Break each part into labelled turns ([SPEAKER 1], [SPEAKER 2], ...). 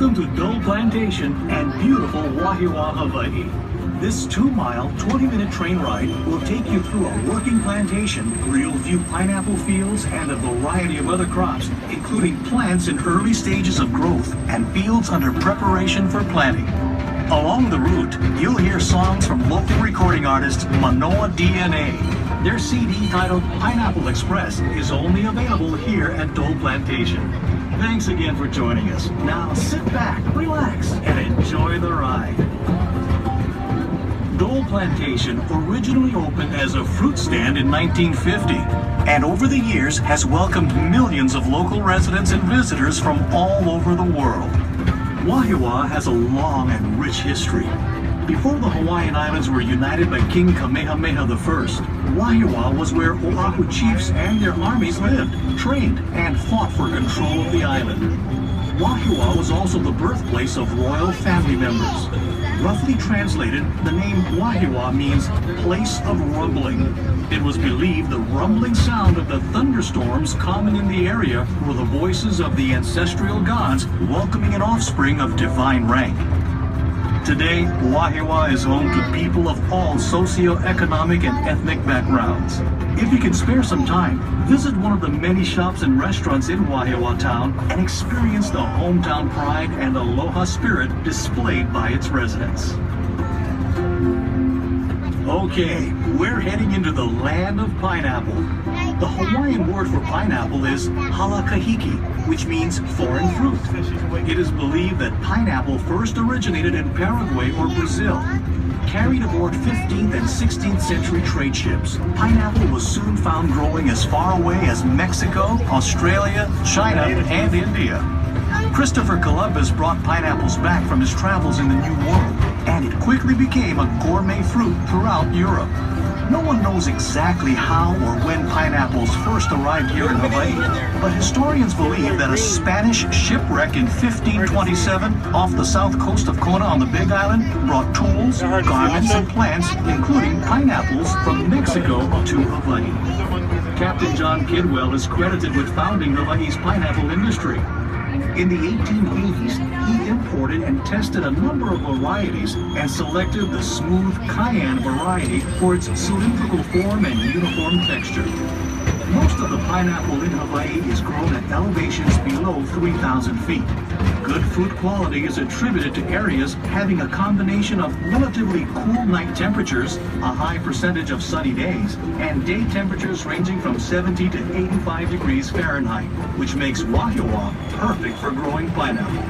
[SPEAKER 1] Welcome to Dole Plantation and beautiful Wahiawa, Hawaii. This 2-mile, 20-minute train ride will take you through a working plantation where you'll view pineapple fields and a variety of other crops, including plants in early stages of growth and fields under preparation for planting. Along the route, you'll hear songs from local recording artist Manoa DNA. Their CD titled Pineapple Express is only available here at Dole Plantation. Thanks again for joining us. Now sit back, relax, and enjoy the ride. Dole Plantation originally opened as a fruit stand in 1950, and over the years has welcomed millions of local residents and visitors from all over the world. Wahiawa has a long and rich history. Before the Hawaiian Islands were united by King Kamehameha I, Wahiawa was where Oahu chiefs and their armies lived, trained, and fought for control of the island. Wahiawa was also the birthplace of royal family members. Roughly translated, the name Wahiawa means place of rumbling. It was believed the rumbling sound of the thunderstorms common in the area were the voices of the ancestral gods welcoming an offspring of divine rank. Today, Wahiawa is home to people of all socioeconomic and ethnic backgrounds. If you can spare some time, visit one of the many shops and restaurants in Wahiawa town and experience the hometown pride and aloha spirit displayed by its residents. Okay, we're heading into the land of pineapple. The Hawaiian word for pineapple is halakahiki, which means foreign fruit. It is believed that pineapple first originated in Paraguay or Brazil. Carried aboard 15th and 16th century trade ships, pineapple was soon found growing as far away as Mexico, Australia, China, and India. Christopher Columbus brought pineapples back from his travels in the New World, and it quickly became a gourmet fruit throughout Europe. No one knows exactly how or when pineapples first arrived here in Hawaii, but historians believe that a Spanish shipwreck in 1527 off the south coast of Kona on the Big Island brought tools, garments, and plants, including pineapples, from Mexico to Hawaii. Captain John Kidwell is credited with founding Hawaii's pineapple industry. In the 1880s, he imported and tested a number of varieties and selected the smooth cayenne variety for its cylindrical form and uniform texture. Most of the pineapple in Hawaii is grown at elevations below 3,000 feet. Good fruit quality is attributed to areas having a combination of relatively cool night temperatures, a high percentage of sunny days, and day temperatures ranging from 70 to 85 degrees Fahrenheit, which makes Wahiawa perfect for growing pineapple.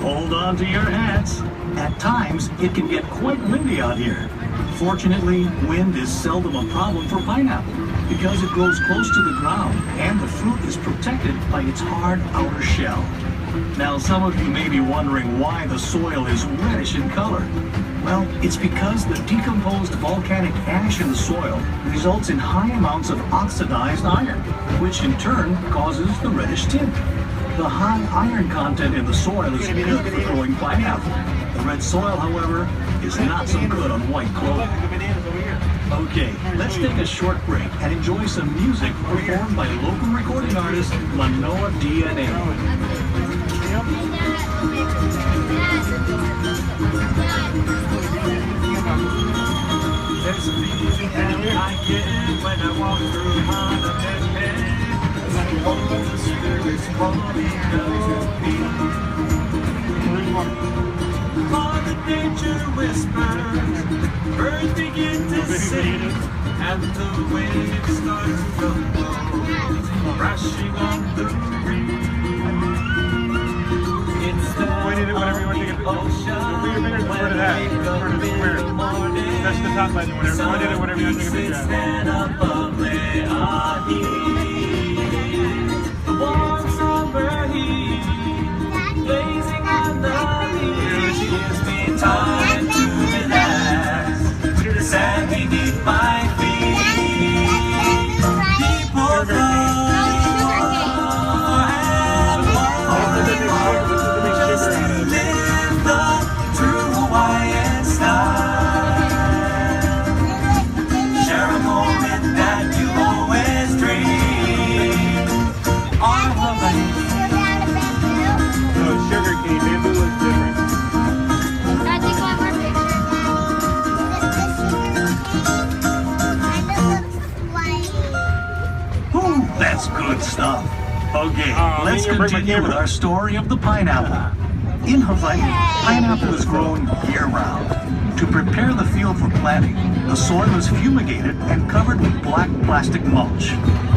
[SPEAKER 1] Hold on to your hats. At times, it can get quite windy out here. Fortunately, wind is seldom a problem for pineapple because it grows close to the ground and the fruit is protected by its hard outer shell. Now, some of you may be wondering why the soil is reddish in color. Well, it's because the decomposed volcanic ash in the soil results in high amounts of oxidized iron, which in turn causes the reddish tint. The high iron content in the soil is good for growing pineapple. The red soil, however, is not so good on white clothing. Okay, let's take a short break and enjoy some music performed by local recording artist Manoa DNA. There's a feeling that I get when I walk through Plantation. The spirits calling out me. On the nature whispers, birds begin to sing, and the waves start to rumble, crashing on the reef. It's the ocean when I wake up in the morning.
[SPEAKER 2] That's the top line, whatever you want to take a picture of.
[SPEAKER 1] The warm summer heat blazing on the beach gives me time to relax. The sand beneath my feet. People go and walk just to live the true Hawaiian style. Share a moment that you always dream. That's good stuff. Okay, let's
[SPEAKER 2] you're bringing my
[SPEAKER 1] continue with
[SPEAKER 2] camera.
[SPEAKER 1] our story of the pineapple. In Hawaii, pineapple is grown year-round. To prepare the field for planting, the soil is fumigated and covered with black plastic mulch.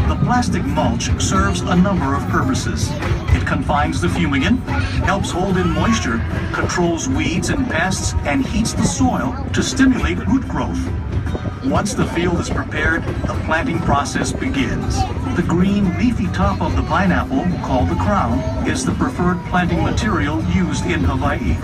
[SPEAKER 1] The plastic mulch serves a number of purposes. It confines the fumigant, helps hold in moisture, controls weeds and pests, and heats the soil to stimulate root growth. Once the field is prepared, the planting process begins. The green, leafy top of the pineapple, called the crown, is the preferred planting material used in Hawaii.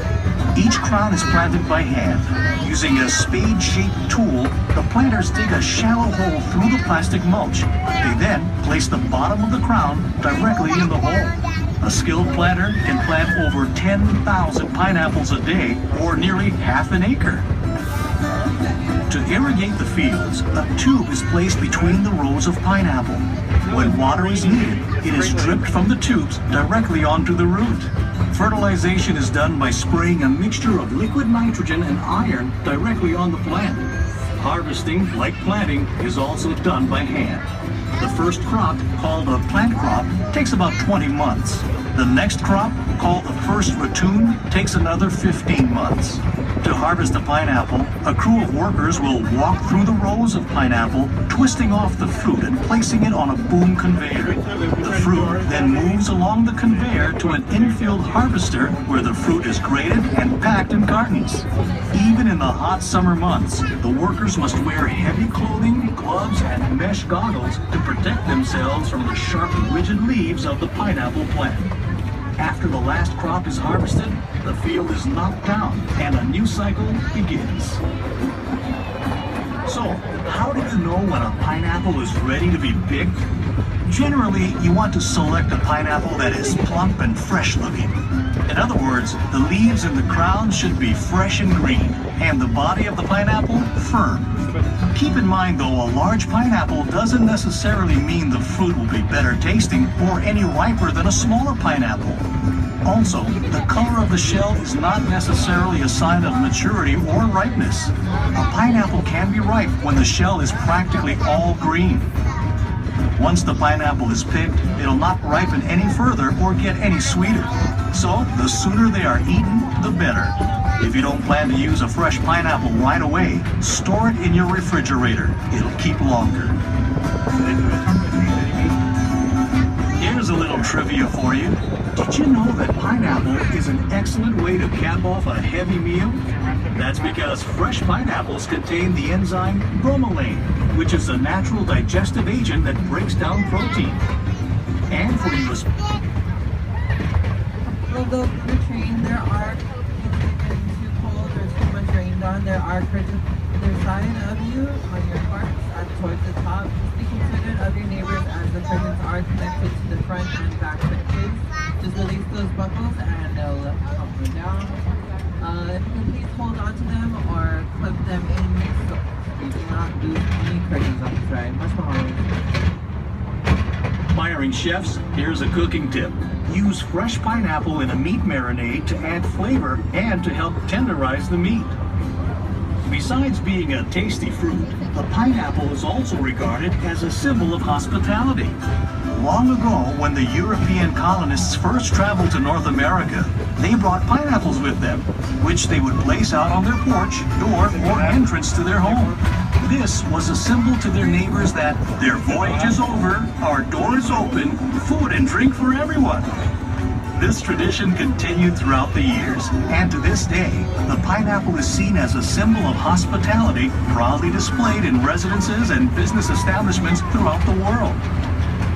[SPEAKER 1] Each crown is planted by hand. Using a spade-shaped tool, the planters dig a shallow hole through the plastic mulch. They then place the bottom of the crown directly in the hole. A skilled planter can plant over 10,000 pineapples a day, or nearly half an acre. To irrigate the fields, a tube is placed between the rows of pineapple. When water is needed, it is dripped from the tubes directly onto the root. Fertilization is done by spraying a mixture of liquid nitrogen and iron directly on the plant. Harvesting, like planting, is also done by hand. The first crop, called a plant crop, takes about 20 months. The next crop, called the first ratoon, takes another 15 months. To harvest a pineapple, a crew of workers will walk through the rows of pineapple, twisting off the fruit and placing it on a boom conveyor. The fruit then moves along the conveyor to an infield harvester where the fruit is graded and packed in cartons. Even in the hot summer months, the workers must wear heavy clothing, gloves, and mesh goggles to protect themselves from the sharp, rigid leaves of the pineapple plant. After the last crop is harvested, the field is knocked down and a new cycle begins. So, how do you know when a pineapple is ready to be picked? Generally, you want to select a pineapple that is plump and fresh looking. In other words, the leaves and the crown should be fresh and green, and the body of the pineapple firm. Keep in mind though, a large pineapple doesn't necessarily mean the fruit will be better tasting or any riper than a smaller pineapple. Also, the color of the shell is not necessarily a sign of maturity or ripeness. A pineapple can be ripe when the shell is practically all green. Once the pineapple is picked, it'll not ripen any further or get any sweeter. So, the sooner they are eaten, the better. If you don't plan to use a fresh pineapple right away, store it in your refrigerator. It'll keep longer. Here's a little trivia for you. Did you know that pineapple is an excellent way to cap off a heavy meal? That's because fresh pineapples contain the enzyme bromelain, which is a natural digestive agent that breaks down protein. And for you,
[SPEAKER 3] Although the train, there are, if it's too cold or too much rained on, there are curtains either side of you on your parts towards the top. Just be considerate of your neighbors as the curtains are connected to the front and back benches. Just release those buckles and they'll come down. If you can please hold on to them or clip them in so you do not lose any curtains on this ride. Much more.
[SPEAKER 1] Aspiring chefs, here's a cooking tip. Use fresh pineapple in a meat marinade to add flavor and to help tenderize the meat. Besides being a tasty fruit, the pineapple is also regarded as a symbol of hospitality. Long ago, when the European colonists first traveled to North America, they brought pineapples with them, which they would place out on their porch, door, or entrance to their home. This was a symbol to their neighbors that their voyage is over, our door is open, food and drink for everyone. This tradition continued throughout the years, and to this day, the pineapple is seen as a symbol of hospitality, proudly displayed in residences and business establishments throughout the world.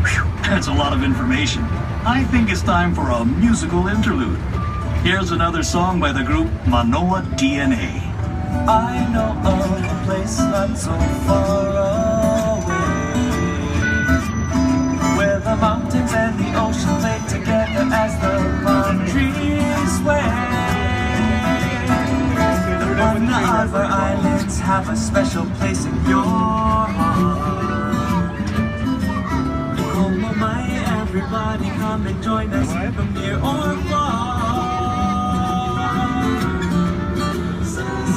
[SPEAKER 1] Whew, that's a lot of information. I think it's time for a musical interlude. Here's another song by the group Manoa DNA.
[SPEAKER 4] I know of a place not so far away, where the mountains and the ocean play together as the palm trees sway. On the other islands have a special place in your heart. Come on, my everybody, come and join us from near or far.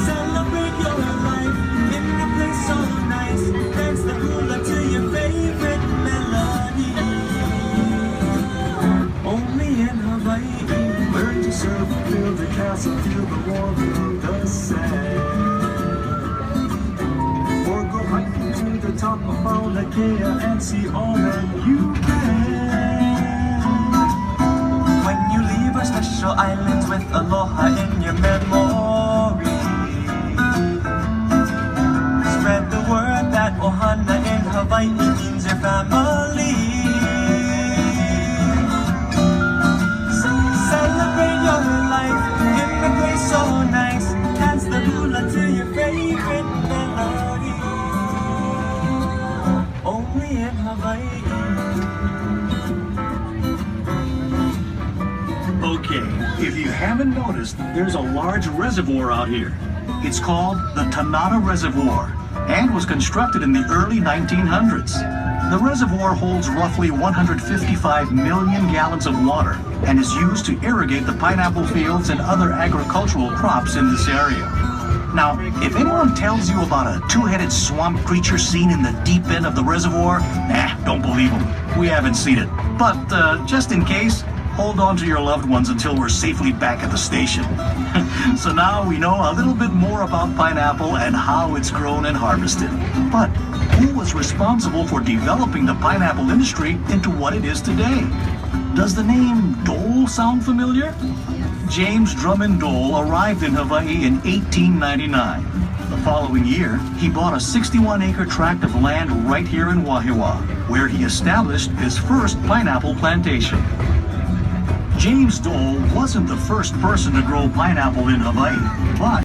[SPEAKER 4] Celebrate your life in a place so nice. Dance the hula to your favorite melody. all that you can. When you leave our special islands with aloha in your memory, spread the word that ohana in Hawaii means your family. Celebrate your life in a place so nice. Dance the hula to your favorite melody. Only in Hawaii.
[SPEAKER 1] Okay, if you haven't noticed, there's a large reservoir out here. It's called the Tanana Reservoir and was constructed in the early 1900s. The reservoir holds roughly 155 million gallons of water and is used to irrigate the pineapple fields and other agricultural crops in this area. Now, if anyone tells you about a two-headed swamp creature seen in the deep end of the reservoir, don't believe them. We haven't seen it. But just in case, hold on to your loved ones until we're safely back at the station. So now we know a little bit more about pineapple and how it's grown and harvested. But who was responsible for developing the pineapple industry into what it is today? Does the name Dole sound familiar? James Drummond Dole arrived in Hawaii in 1899. The following year, he bought a 61-acre tract of land right here in Wahiawa, where he established his first pineapple plantation. James Dole wasn't the first person to grow pineapple in Hawaii, but